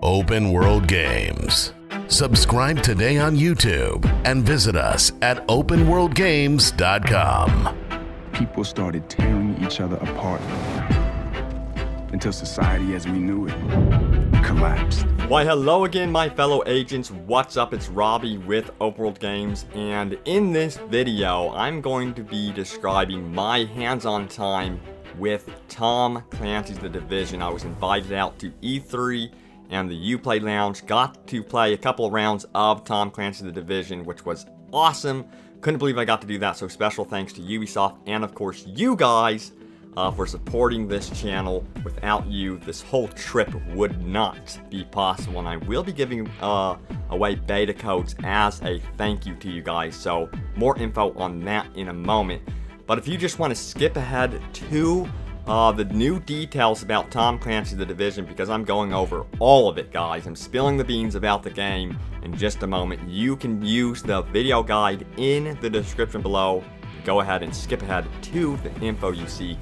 Open World Games. Subscribe today on YouTube and visit us at openworldgames.com. People started tearing each other apart until society as we knew it collapsed. Why, hello again, my fellow agents. What's up? It's Robbie with Open World Games, and in this video, I'm going to be describing my hands-on time with Tom Clancy's The Division. I was invited out to E3 and the Uplay Lounge, got to play a couple of rounds of Tom Clancy's The Division, which was awesome. Couldn't believe I got to do that, so special thanks to Ubisoft and, of course, you guys for supporting this channel. Without you, this whole trip would not be possible, and I will be giving away beta codes as a thank you to you guys, so more info on that in a moment. But if you just want to skip ahead to the new details about Tom Clancy The Division, because I'm going over all of it, guys. I'm spilling the beans about the game in just a moment. You can use the video guide in the description below. Go ahead and skip ahead to the info you seek.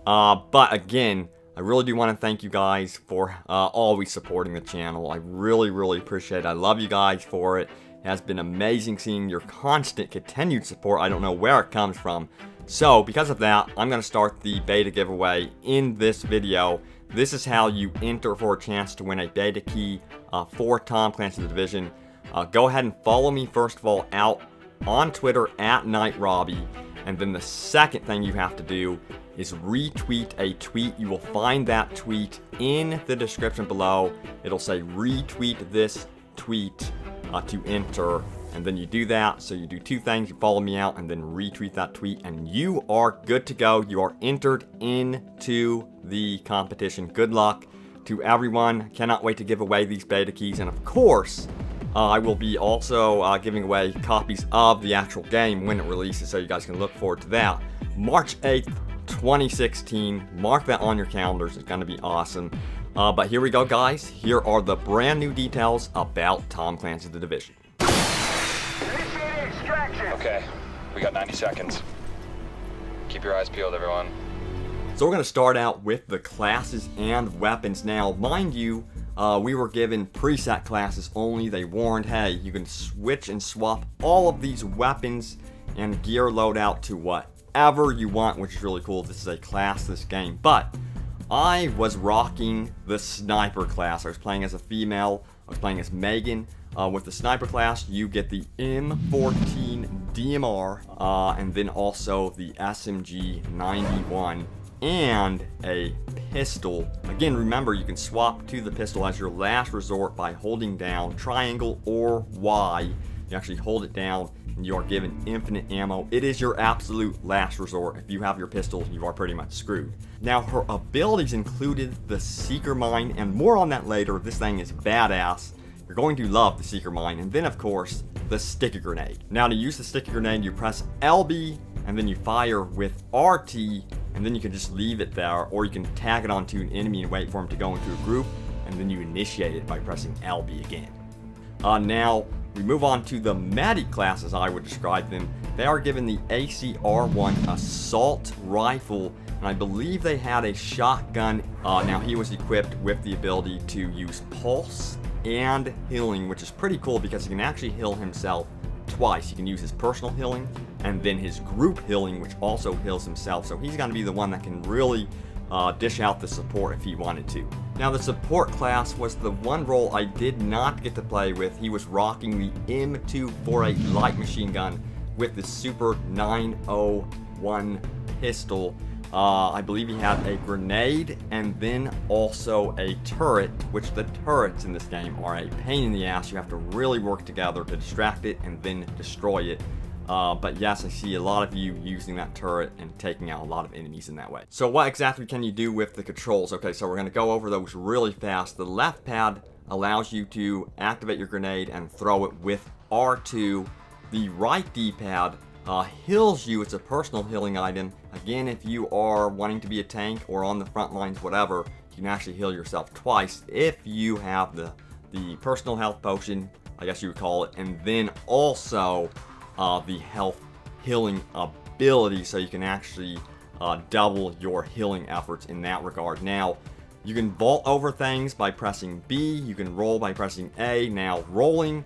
But again, I really do want to thank you guys for always supporting the channel. I really appreciate it. I love you guys for it. It has been amazing seeing your constant, continued support. I don't know where it comes from. So, because of that, I'm going to start the beta giveaway in this video. This is how you enter for a chance to win a beta key for Tom Clancy The Division. Go ahead and follow me, first of all, out on Twitter at NightRobbie. And then the second thing you have to do is retweet a tweet. You will find that tweet in the description below. It'll say retweet this tweet to enter. And then you do that, so you do two things. You follow me out and then retweet that tweet, and you are good to go. You are entered into the competition. Good luck to everyone. Cannot wait to give away these beta keys, and of course, I will be also giving away copies of the actual game when it releases, so you guys can look forward to that. March 8th, 2016. Mark that on your calendars. It's going to be awesome. But here we go, guys. Here are the brand new details about Tom Clancy The Division. Okay, we got 90 seconds. Keep your eyes peeled, everyone. So we're going to start out with the classes and weapons. Now, mind you, we were given preset classes only. They warned, hey, you can switch and swap all of these weapons and gear loadout to whatever you want, which is really cool. This is a classless game. But I was rocking the sniper class. I was playing as a female. I was playing as Megan. With the sniper class, you get the M14 DMR, and then also the SMG 91, and a pistol. Again, remember, you can swap to the pistol as your last resort by holding down triangle or Y. You actually hold it down, and you are given infinite ammo. It is your absolute last resort. If you have your pistol, you are pretty much screwed. Now, her abilities included the Seeker Mine, and more on that later. This thing is badass. You're going to love the Seeker Mine, and then of course the Sticky Grenade. Now, to use the Sticky Grenade, you press LB and then you fire with RT, and then you can just leave it there, or you can tag it onto an enemy and wait for him to go into a group, and then you initiate it by pressing LB again. Now we move on to the medic class, as I would describe them. They are given the ACR-1 assault rifle, and I believe they had a shotgun. Now he was equipped with the ability to use pulse and healing, which is pretty cool because he can actually heal himself twice. He can use his personal healing and then his group healing, which also heals himself. So he's going to be the one that can really dish out the support if he wanted to. Now, the support class was the one role I did not get to play with. He was rocking the M248 light machine gun with the Super 901 pistol. I believe he had a grenade and then also a turret, which the turrets in this game are a pain in the ass. You have to really work together to distract it and then destroy it. But yes, I see a lot of you using that turret and taking out a lot of enemies in that way. So what exactly can you do with the controls? Okay, so we're going to go over those really fast. The left pad allows you to activate your grenade and throw it with R2. The right D-pad heals you. It's a personal healing item. Again, if you are wanting to be a tank or on the front lines, whatever, you can actually heal yourself twice if you have the personal health potion, I guess you would call it, and then also the health healing ability, so you can actually double your healing efforts in that regard. Now, You can vault over things by pressing B. You can roll by pressing A. Now, rolling,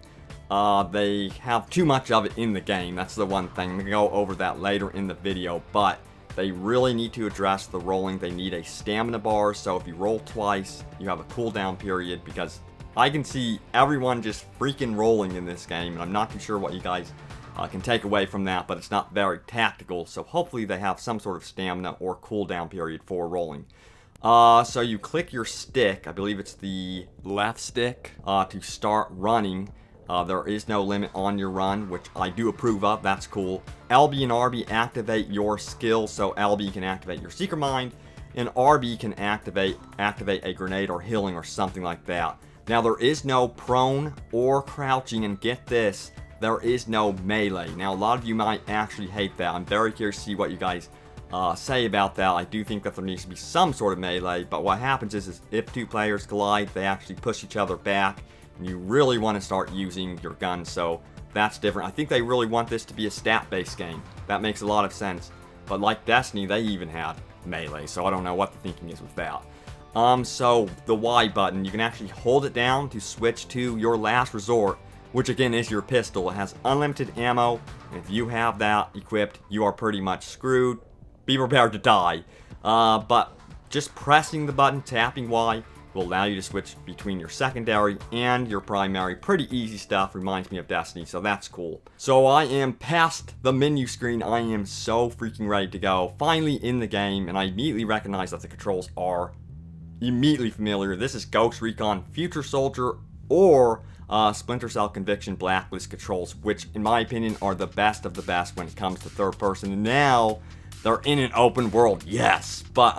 they have too much of it in the game. That's the one thing. I'm going to go over that later in the video, but they really need to address the rolling. They need a stamina bar, so if you roll twice, you have a cooldown period, because I can see everyone just freaking rolling in this game, and I'm not too sure what you guys can take away from that, but it's not very tactical, so hopefully they have some sort of stamina or cooldown period for rolling. So you click your stick, I believe it's the left stick, to start running. There is no limit on your run, which I do approve of. That's cool. LB and RB activate your skills, so LB can activate your Seeker Mind, and RB can activate a grenade or healing or something like that. Now, there is no prone or crouching, and get this, there is no melee. Now, a lot of you might actually hate that. I'm very curious to see what you guys say about that. I do think that there needs to be some sort of melee, but what happens is if two players collide, they actually push each other back, and you really want to start using your gun, so that's different. I think they really want this to be a stat-based game. That makes a lot of sense, but like Destiny, they even had melee, so I don't know what the thinking is with that. So the Y button, you can actually hold it down to switch to your last resort, which again is your pistol. It has unlimited ammo, and if you have that equipped, you are pretty much screwed. Be prepared to die. But just pressing the button, tapping Y, will allow you to switch between your secondary and your primary. Pretty easy stuff, reminds me of Destiny, so that's cool. So I am past the menu screen. I am so freaking ready to go. Finally in the game, and I immediately recognize that the controls are immediately familiar. This is Ghost Recon Future Soldier or Splinter Cell Conviction Blacklist controls, which in my opinion are the best of the best when it comes to third person. And now they're in an open world, yes, but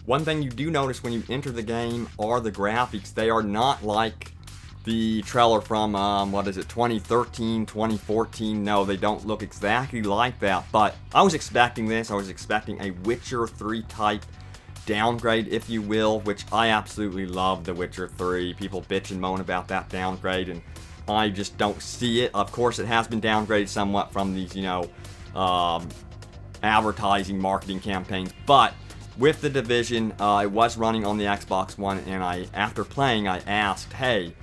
one thing you do notice when you enter the game are the graphics. They are not like the trailer from, 2013, 2014. No, they don't look exactly like that, but I was expecting this. I was expecting a Witcher 3 type downgrade, if you will, which I absolutely love The Witcher 3. People bitch and moan about that downgrade, and I just don't see it. Of course, it has been downgraded somewhat from these, advertising marketing campaigns, but with The Division, it was running on the Xbox One, and after playing, I asked, hey,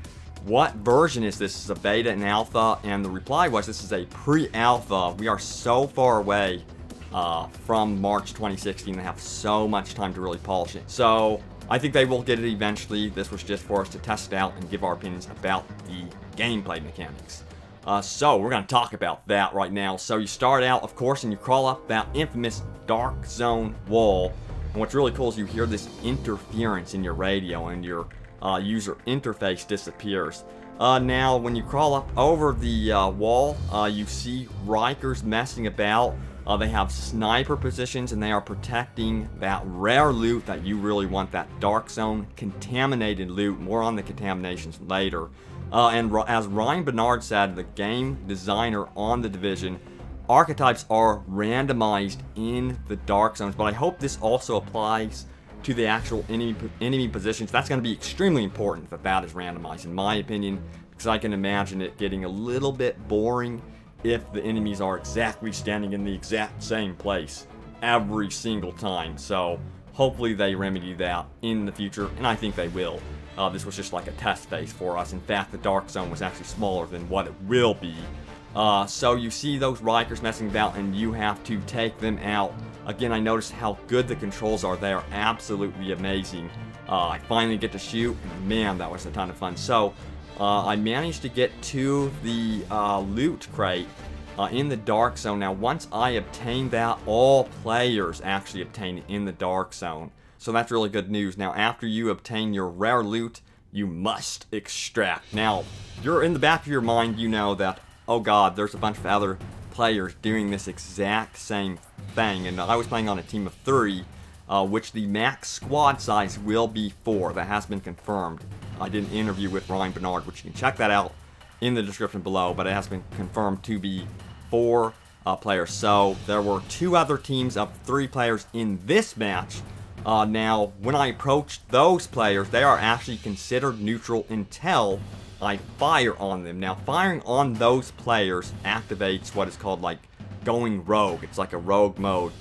what version is this? Is it a beta and alpha? And the reply was, this is a pre-alpha. We are so far away from March 2016. They have so much time to really polish it. So I think they will get it eventually. This was just for us to test it out and give our opinions about the gameplay mechanics. So we're going to talk about that right now. So you start out, of course, and you crawl up that infamous dark zone wall. And what's really cool is you hear this interference in your radio, and your user interface disappears. Now, when you crawl up over the wall, you see Rikers messing about. They have sniper positions, and they are protecting that rare loot that you really want, that dark zone contaminated loot. More on the contaminations later. And as Ryan Bernard said, the game designer on The Division, archetypes are randomized in the dark zones, but I hope this also applies to the actual enemy positions. That's going to be extremely important that is randomized, in my opinion, because I can imagine it getting a little bit boring if the enemies are exactly standing in the exact same place every single time. So hopefully they remedy that in the future, and I think they will. This was just like a test phase for us. In fact, the dark zone was actually smaller than what it will be. So you see those Rikers messing about, and you have to take them out. Again, I noticed how good the controls are. They are absolutely amazing. I finally get to shoot, and man, that was a ton of fun. So I managed to get to the loot crate in the dark zone. Now, once I obtained that, all players actually obtain it in the dark zone. So that's really good news. Now, after you obtain your rare loot, you must extract. Now, you're in the back of your mind, you know that, oh god, there's a bunch of other players doing this exact same thing. And I was playing on a team of 3, which the max squad size will be 4. That has been confirmed. I did an interview with Ryan Bernard, which you can check that out in the description below, but it has been confirmed to be 4 players. So there were 2 other teams of 3 players in this match. Now, when I approached those players, they are actually considered neutral until I fire on them. Now, firing on those players activates what is called like going rogue. It's like a rogue mode,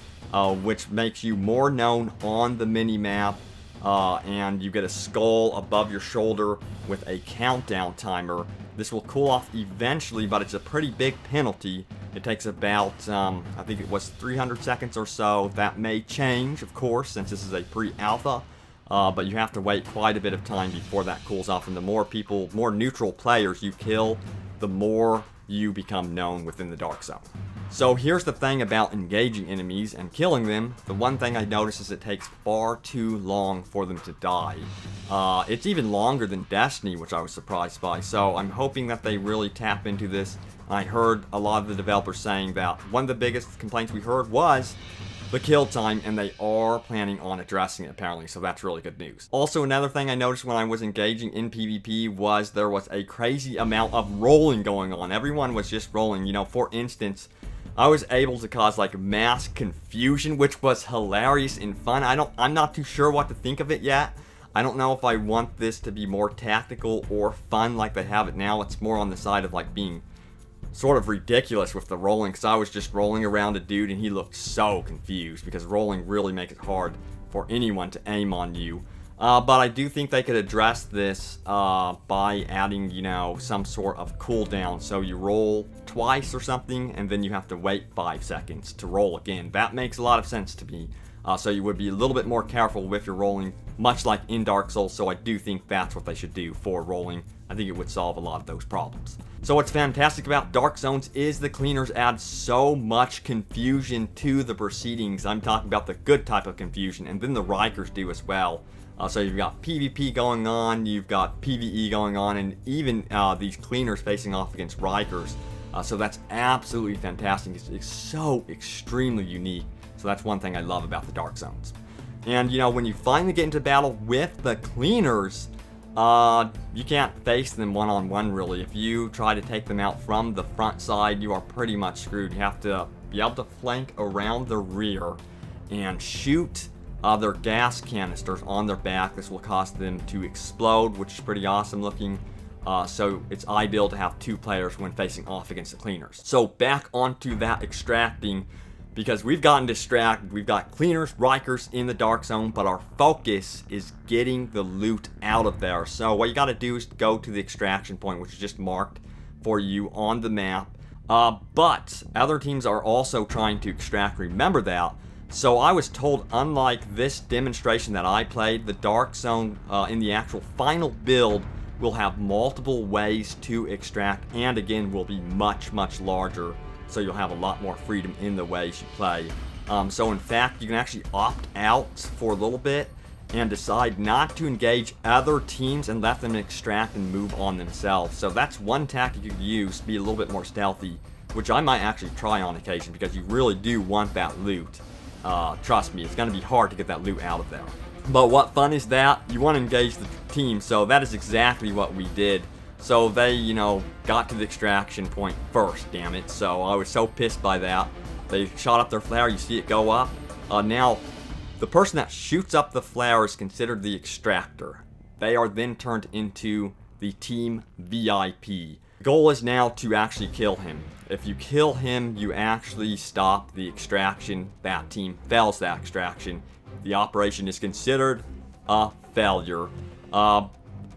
which makes you more known on the mini-map and you get a skull above your shoulder with a countdown timer. This will cool off eventually, but it's a pretty big penalty. It takes about, I think it was 300 seconds or so. That may change, of course, since this is a pre-alpha, but you have to wait quite a bit of time before that cools off. And the more people, more neutral players you kill, the more you become known within the Dark Zone. So here's the thing about engaging enemies and killing them. The one thing I notice is it takes far too long for them to die. It's even longer than Destiny, which I was surprised by. So I'm hoping that they really tap into this. I heard a lot of the developers saying that one of the biggest complaints we heard was the kill time, and they are planning on addressing it apparently, so that's really good news. Also, another thing I noticed when I was engaging in PvP was there was a crazy amount of rolling going on. Everyone was just rolling. You know, for instance, I was able to cause like mass confusion, which was hilarious and fun. I'm not too sure what to think of it yet. I don't know if I want this to be more tactical or fun like they have it now. It's more on the side of like being sort of ridiculous with the rolling, because I was just rolling around a dude and he looked so confused, because rolling really makes it hard for anyone to aim on you. But I do think they could address this by adding, you know, some sort of cooldown. So you roll twice or something, and then you have to wait 5 seconds to roll again. That makes a lot of sense to me. So you would be a little bit more careful with your rolling, much like in Dark Souls. So I do think that's what they should do for rolling. I think it would solve a lot of those problems. So what's fantastic about Dark Zones is the cleaners add so much confusion to the proceedings. I'm talking about the good type of confusion, and then the Rikers do as well. So you've got PvP going on, you've got PvE going on, and even these cleaners facing off against Rikers. So that's absolutely fantastic. It's so extremely unique. So that's one thing I love about the Dark Zones. And, you know, when you finally get into battle with the cleaners, you can't face them one-on-one really. If you try to take them out from the front side, you are pretty much screwed. You have to be able to flank around the rear and shoot their gas canisters on their back. This will cause them to explode, which is pretty awesome looking. So it's ideal to have 2 players when facing off against the cleaners. So back onto that extracting, because we've gotten distracted. We've got cleaners, Rikers in the Dark Zone, but our focus is getting the loot out of there. So what you got to do is go to the extraction point, which is just marked for you on the map. But other teams are also trying to extract, remember that. So I was told, unlike this demonstration that I played, the Dark Zone in the actual final build will have multiple ways to extract, and again will be much, much larger. So you'll have a lot more freedom in the ways you play. So in fact, you can actually opt out for a little bit and decide not to engage other teams and let them extract and move on themselves. So that's one tactic you could use to be a little bit more stealthy, which I might actually try on occasion, because you really do want that loot. Trust me, it's going to be hard to get that loot out of there. But what fun is that? You want to engage the team, so that is exactly what we did. So they, you know, got to the extraction point first, damn it. So I was so pissed by that. They shot up their flare, you see it go up. Now, the person that shoots up the flare is considered the extractor. They are then turned into the team VIP. The goal is now to actually kill him. If you kill him, you actually stop the extraction. That team fails that extraction. The operation is considered a failure.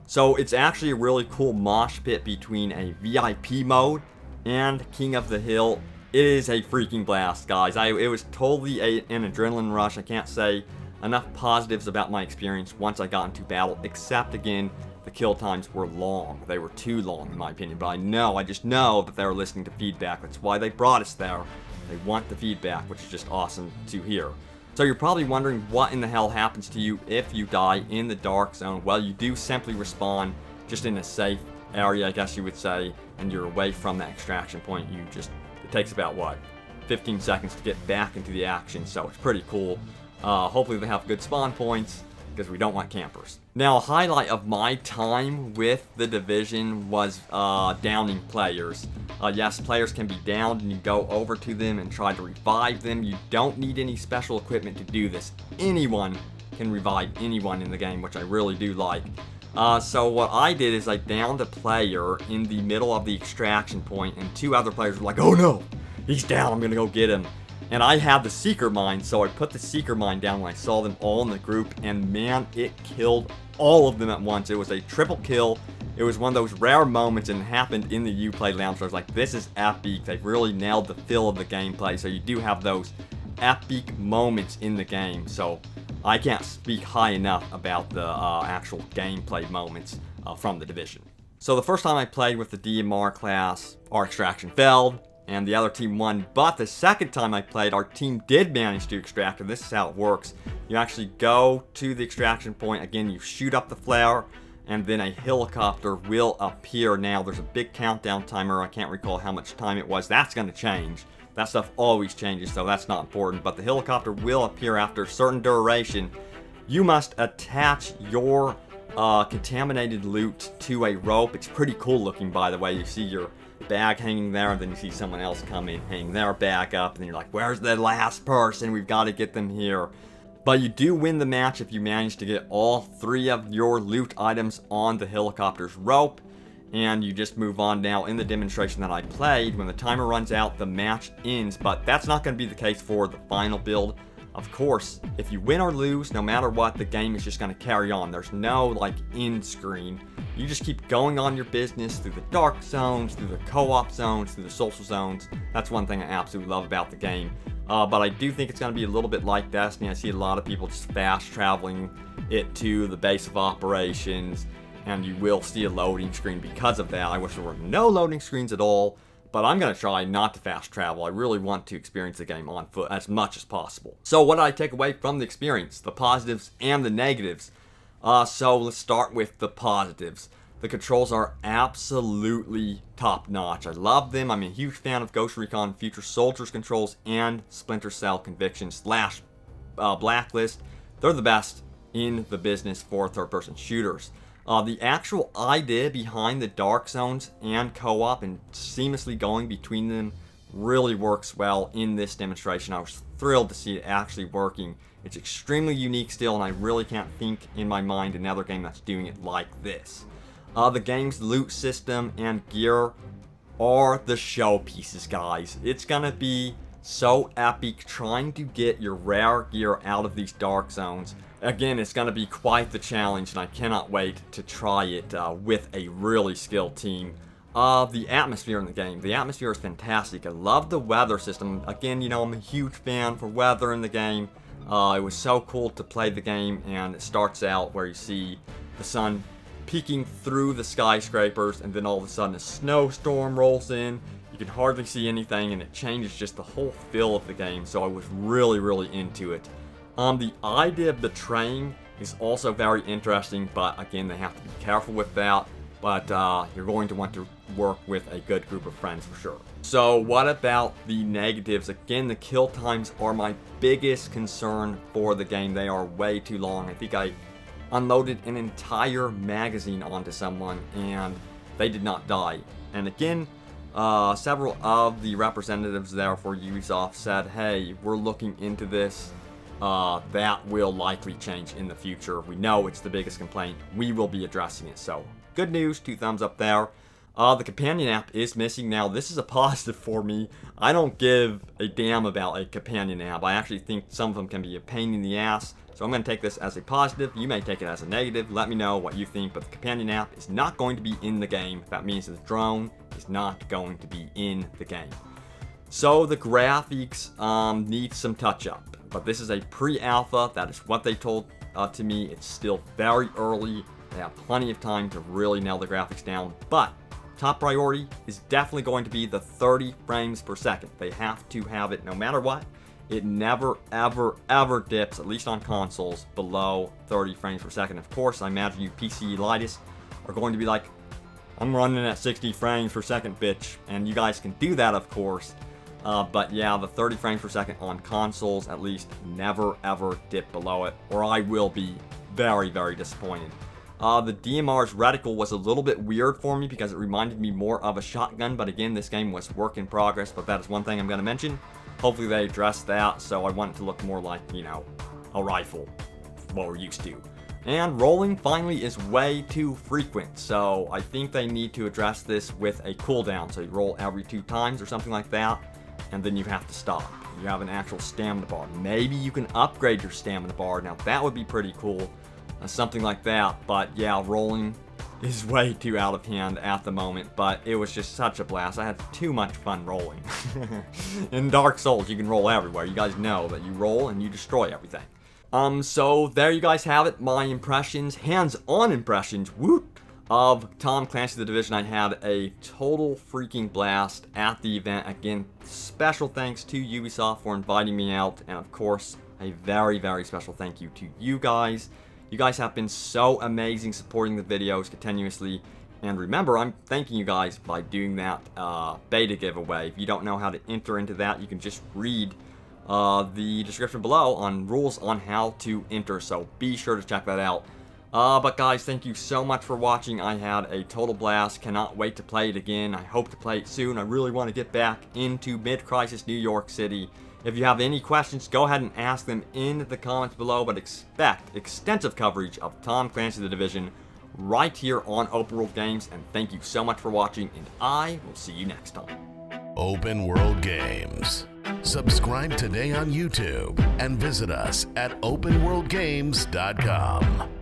So it's actually a really cool mosh pit between a VIP mode and King of the Hill. It is a freaking blast, guys. It was totally an adrenaline rush. I can't say enough positives about my experience once I got into battle, except again, the kill times were long. They were too long in my opinion, but I just know that they were listening to feedback. That's why they brought us there. They want the feedback, which is just awesome to hear. So you're probably wondering what in the hell happens to you if you die in the Dark Zone. Well, you do simply respawn just in a safe area, I guess you would say, and you're away from that extraction point. It takes about, what, 15 seconds to get back into the action, so it's pretty cool. Hopefully they have good spawn points, because we don't want campers. Now, a highlight of my time with the Division was downing players. Yes, players can be downed, and you go over to them and try to revive them. You don't need any special equipment to do this. Anyone can revive anyone in the game, which I really do like. So what I did is I downed a player in the middle of the extraction point, and 2 other players were like, "Oh no, he's down, I'm gonna go get him." And I had the Seeker Mine, so I put the Seeker Mine down when I saw them all in the group, and man, it killed all of them at once. It was a triple kill. It was one of those rare moments, and it happened in the Uplay Lounge. So I was like, this is epic. They've really nailed the feel of the gameplay, so you do have those epic moments in the game. So I can't speak high enough about the actual gameplay moments from the Division. So the first time I played with the DMR class, our extraction failed, and the other team won. But the second time I played, our team did manage to extract, and this is how it works. You actually go to the extraction point. Again, you shoot up the flare, and then a helicopter will appear. Now, there's a big countdown timer. I can't recall how much time it was. That's going to change. That stuff always changes, so that's not important. But the helicopter will appear after a certain duration. You must attach your contaminated loot to a rope. It's pretty cool looking, by the way. You see your bag hanging there, and then you see someone else come in, hang their bag up, and then you're like, where's the last person? We've got to get them here. But you do win the match if you manage to get all 3 of your loot items on the helicopter's rope. And you just move on. Now, in the demonstration that I played, when the timer runs out, the match ends. But that's not going to be the case for the final build. Of course, if you win or lose, no matter what, the game is just going to carry on. There's no, like, end screen. You just keep going on your business through the dark zones, through the co-op zones, through the social zones. That's one thing I absolutely love about the game. But I do think it's going to be a little bit like Destiny. I see a lot of people just fast traveling it to the base of operations, and you will see a loading screen because of that. I wish there were no loading screens at all, but I'm going to try not to fast travel. I really want to experience the game on foot as much as possible. So what did I take away from the experience? The positives and the negatives. So let's start with the positives. The controls are absolutely top-notch. I love them. I'm a huge fan of Ghost Recon Future Soldiers controls and Splinter Cell Conviction / Blacklist. They're the best in the business for third-person shooters. The actual idea behind the dark zones and co-op and seamlessly going between them really works well in this demonstration. I was thrilled to see it actually working. It's extremely unique still, and I really can't think in my mind another game that's doing it like this. The game's loot system and gear are the showpieces, guys. It's gonna be so epic trying to get your rare gear out of these dark zones. Again, it's going to be quite the challenge, and I cannot wait to try it with a really skilled team. The atmosphere in the game. The atmosphere is fantastic. I love the weather system. Again, you know, I'm a huge fan for weather in the game. It was so cool to play the game, and it starts out where you see the sun peeking through the skyscrapers, and then all of a sudden a snowstorm rolls in. You can hardly see anything, and it changes just the whole feel of the game, so I was really, really into it. The idea of betraying is also very interesting, but again, they have to be careful with that. But you're going to want to work with a good group of friends for sure. So what about the negatives? Again, the kill times are my biggest concern for the game. They are way too long. I think I unloaded an entire magazine onto someone, and they did not die. And again, several of the representatives there for Ubisoft said, hey, we're looking into this. That will likely change in the future. We know it's the biggest complaint. We will be addressing it. So, good news, 2 thumbs up there. The companion app is missing. Now, this is a positive for me. I don't give a damn about a companion app. I actually think some of them can be a pain in the ass. So I'm going to take this as a positive. You may take it as a negative. Let me know what you think. But the companion app is not going to be in the game. That means the drone is not going to be in the game. So the graphics need some touch-up. But this is a pre-alpha. That is what they told to me. It's still very early. They have plenty of time to really nail the graphics down. But top priority is definitely going to be the 30 frames per second. They have to have it no matter what. It never, ever, ever dips, at least on consoles, below 30 frames per second. Of course, I imagine you PC elitists are going to be like, I'm running at 60 frames per second, bitch. And you guys can do that, of course. But yeah, the 30 frames per second on consoles, at least, never ever dip below it, or I will be very, very disappointed. The DMR's reticle was a little bit weird for me because it reminded me more of a shotgun, but again, this game was work in progress, but that is one thing I'm going to mention. Hopefully they address that, so I want it to look more like, you know, a rifle, what we're used to. And rolling, finally, is way too frequent, so I think they need to address this with a cooldown, so you roll every 2 times or something like that, and then you have to stop. You have an actual stamina bar. Maybe you can upgrade your stamina bar. Now that would be pretty cool. Something like that. But yeah, rolling is way too out of hand at the moment, but it was just such a blast. I had too much fun rolling. In Dark Souls, you can roll everywhere. You guys know that you roll and you destroy everything. So there you guys have it. My impressions, hands-on impressions, woot, of Tom Clancy The Division. I had a total freaking blast at the event. Again, special thanks to Ubisoft for inviting me out, and of course, a very, very special thank you to you guys. You guys have been so amazing supporting the videos continuously. And remember, I'm thanking you guys by doing that beta giveaway. If you don't know how to enter into that, you can just read the description below on rules on how to enter. So be sure to check that out. But guys, thank you so much for watching. I had a total blast. Cannot wait to play it again. I hope to play it soon. I really want to get back into mid-crisis New York City. If you have any questions, go ahead and ask them in the comments below, but expect extensive coverage of Tom Clancy The Division right here on Open World Games, and thank you so much for watching, and I will see you next time. Open World Games. Subscribe today on YouTube and visit us at openworldgames.com.